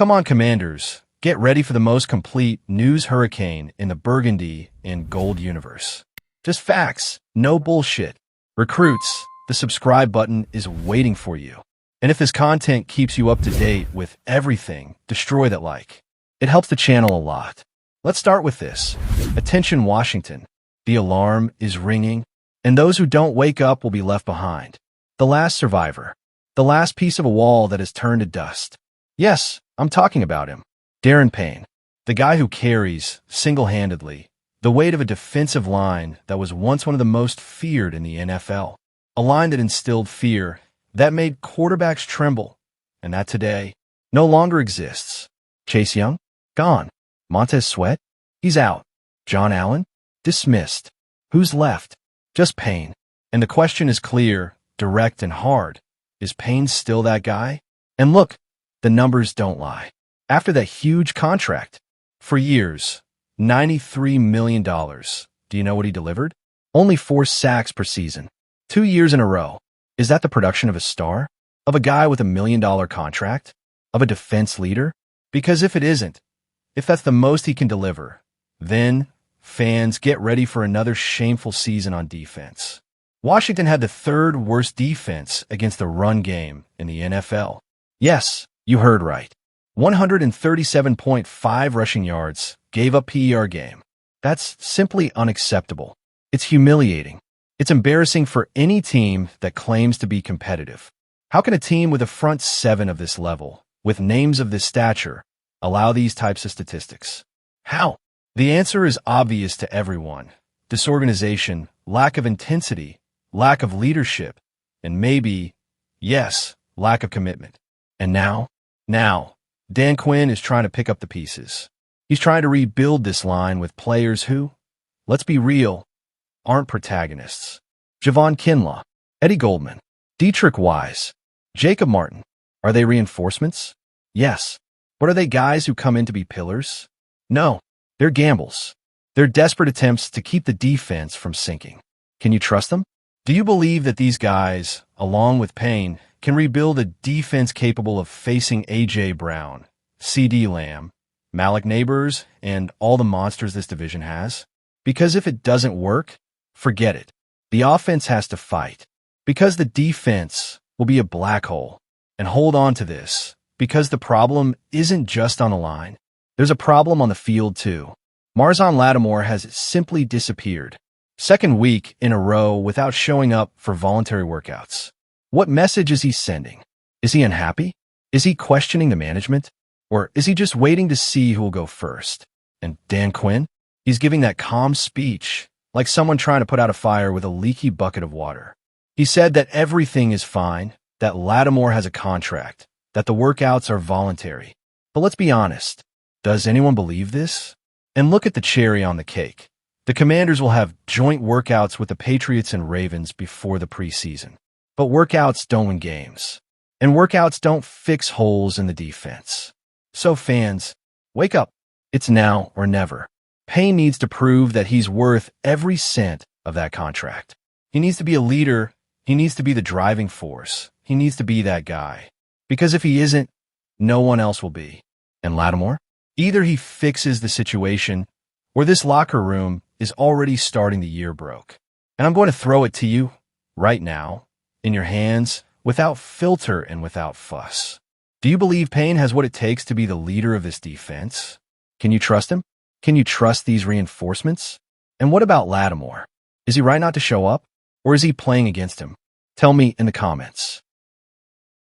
Come on, Commanders. Get ready for the most complete news hurricane in the burgundy and gold universe. Just facts, no bullshit. Recruits, the subscribe button is waiting for you. And if this content keeps you up to date with everything, destroy that like. It helps the channel a lot. Let's start with this. Attention, Washington. The alarm is ringing, and those who don't wake up will be left behind. The last survivor. The last piece of a wall that has turned to dust. Yes, I'm talking about him. Darren Payne. The guy who carries, single-handedly, the weight of a defensive line that was once one of the most feared in the NFL. A line that instilled fear, that made quarterbacks tremble, and that today no longer exists. Chase Young? Gone. Montez Sweat? He's out. John Allen? Dismissed. Who's left? Just Payne. And the question is clear, direct, and hard. Is Payne still that guy? And look, the numbers don't lie. After that huge contract, for years, $93 million, do you know what he delivered? Only 4 sacks per season. 2 years in a row. Is that the production of a star? Of a guy with $1 million contract? Of a defense leader? Because if it isn't, if that's the most he can deliver, then, fans, get ready for another shameful season on defense. Washington had the 3rd worst defense against the run game in the NFL. Yes, you heard right. 137.5 rushing yards, gave up PER game. That's simply unacceptable. It's humiliating. It's embarrassing for any team that claims to be competitive. How can a team with a front 7 of this level, with names of this stature, allow these types of statistics? How? The answer is obvious to everyone. Disorganization, lack of intensity, lack of leadership, and maybe, yes, lack of commitment. And now, Dan Quinn is trying to pick up the pieces. He's trying to rebuild this line with players who, let's be real, aren't protagonists. Javon Kinlaw, Eddie Goldman, Dietrich Wise, Jacob Martin. Are they reinforcements? Yes. But are they guys who come in to be pillars? No. They're gambles. They're desperate attempts to keep the defense from sinking. Can you trust them? Do you believe that these guys, along with Payne, can rebuild a defense capable of facing A.J. Brown, C.D. Lamb, Malik Neighbors, and all the monsters this division has? Because if it doesn't work, forget it. The offense has to fight. Because the defense will be a black hole. And hold on to this, because the problem isn't just on the line. There's a problem on the field too. Marshon Lattimore has simply disappeared. 2nd week in a row without showing up for voluntary workouts. What message is he sending? Is he unhappy? Is he questioning the management? Or is he just waiting to see who will go first? And Dan Quinn? He's giving that calm speech, like someone trying to put out a fire with a leaky bucket of water. He said that everything is fine, that Lattimore has a contract, that the workouts are voluntary. But let's be honest, does anyone believe this? And look at the cherry on the cake. The Commanders will have joint workouts with the Patriots and Ravens before the preseason. But workouts don't win games. And workouts don't fix holes in the defense. So fans, wake up. It's now or never. Payne needs to prove that he's worth every cent of that contract. He needs to be a leader. He needs to be the driving force. He needs to be that guy. Because if he isn't, no one else will be. And Lattimore? Either he fixes the situation, or this locker room is already starting the year broke. And I'm going to throw it to you right now, in your hands, without filter and without fuss. Do you believe Payne has what it takes to be the leader of this defense? Can you trust him? Can you trust these reinforcements? And what about Lattimore? Is he right not to show up? Or is he playing against him? Tell me in the comments.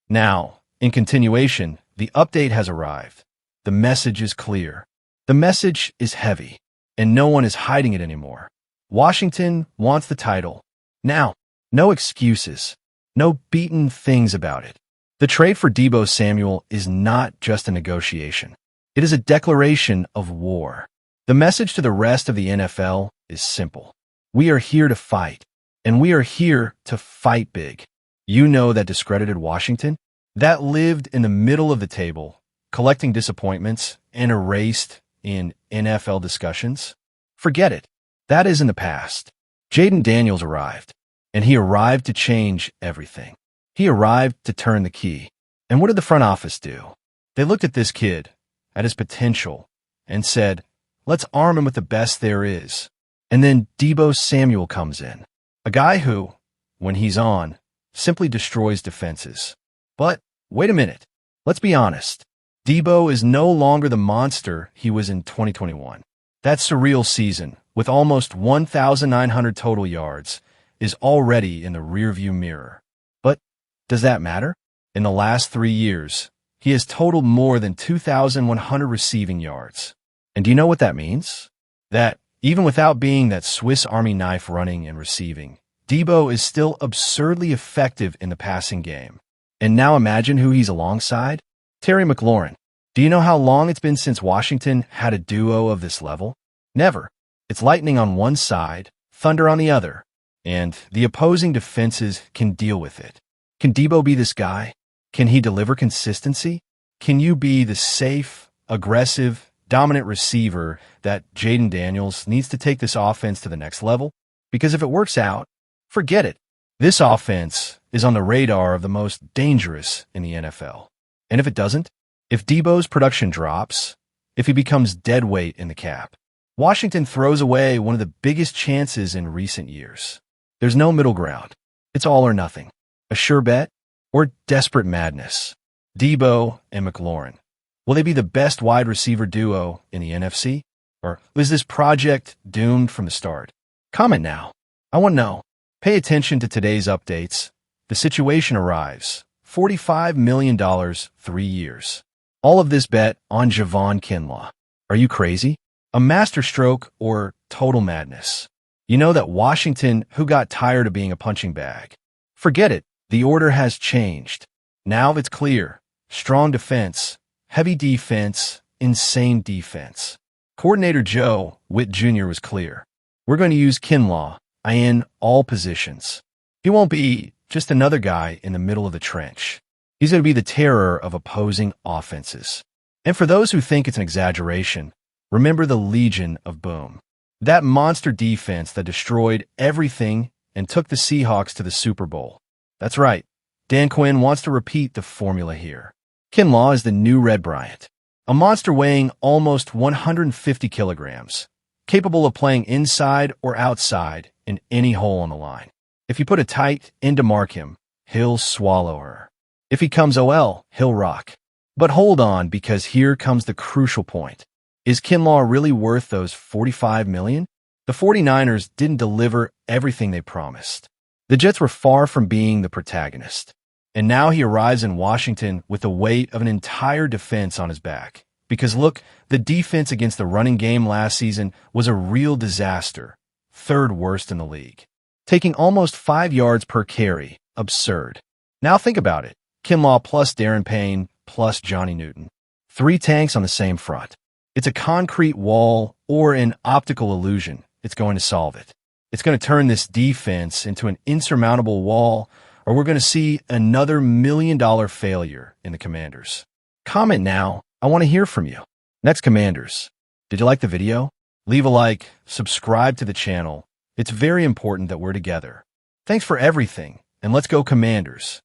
Now, in continuation, the update has arrived. The message is clear. The message is heavy, and no one is hiding it anymore. Washington wants the title. Now, no excuses. No beaten things about it. The trade for Deebo Samuel is not just a negotiation. It is a declaration of war. The message to the rest of the NFL is simple. We are here to fight, and we are here to fight big. You know that discredited Washington? That lived in the middle of the table, collecting disappointments and erased in NFL discussions? Forget it. That is in the past. Jaden Daniels arrived, and he arrived to change everything. He arrived to turn the key. And what did the front office do? They looked at this kid, at his potential, and said, let's arm him with the best there is. And then Deebo Samuel comes in, a guy who, when he's on, simply destroys defenses. But wait a minute, let's be honest. Deebo is no longer the monster he was in 2021. That surreal season, with almost 1,900 total yards, is already in the rearview mirror. But does that matter? In the last 3 years, he has totaled more than 2,100 receiving yards. And do you know what that means? That even without being that Swiss Army knife running and receiving, Deebo is still absurdly effective in the passing game. And now imagine who he's alongside. Terry McLaurin. Do you know how long it's been since Washington had a duo of this level? Never. It's lightning on one side, thunder on the other, and the opposing defenses can deal with it. Can Deebo be this guy? Can he deliver consistency? Can you be the safe, aggressive, dominant receiver that Jaden Daniels needs to take this offense to the next level? Because if it works out, forget it. This offense is on the radar of the most dangerous in the NFL. And if it doesn't, if Deebo's production drops, if he becomes dead weight in the cap, Washington throws away one of the biggest chances in recent years. There's no middle ground. It's all or nothing. A sure bet or desperate madness. Deebo and McLaurin. Will they be the best wide receiver duo in the NFC? Or is this project doomed from the start? Comment now. I want to know. Pay attention to today's updates. The situation arrives. $45 million, 3 years. All of this bet on Javon Kinlaw. Are you crazy? A masterstroke or total madness? You know that Washington, who got tired of being a punching bag. Forget it. The order has changed. Now it's clear. Strong defense, heavy defense, insane defense. Coordinator Joe Witt Jr. was clear. We're going to use Kinlaw in all positions. He won't be just another guy in the middle of the trench. He's going to be the terror of opposing offenses. And for those who think it's an exaggeration, remember the Legion of Boom. That monster defense that destroyed everything and took the Seahawks to the Super Bowl. That's right. Dan Quinn wants to repeat the formula here. Kinlaw is the new Red Bryant, a monster weighing almost 150 kilograms, capable of playing inside or outside in any hole on the line. If you put a tight end to mark him, he'll swallow her. If he comes OL, he'll rock. But hold on, because here comes the crucial point. Is Kinlaw really worth those $45 million? The 49ers didn't deliver everything they promised. The Jets were far from being the protagonist. And now he arrives in Washington with the weight of an entire defense on his back. Because look, the defense against the running game last season was a real disaster. 3rd worst in the league. Taking almost 5 yards per carry. Absurd. Now think about it. Kinlaw plus Darren Payne plus Johnny Newton. 3 tanks on the same front. It's a concrete wall or an optical illusion. It's going to solve it. It's going to turn this defense into an insurmountable wall, or we're going to see another $1 million failure in the Commanders. Comment now. I want to hear from you. Next, Commanders. Did you like the video? Leave a like, subscribe to the channel. It's very important that we're together. Thanks for everything, and let's go Commanders.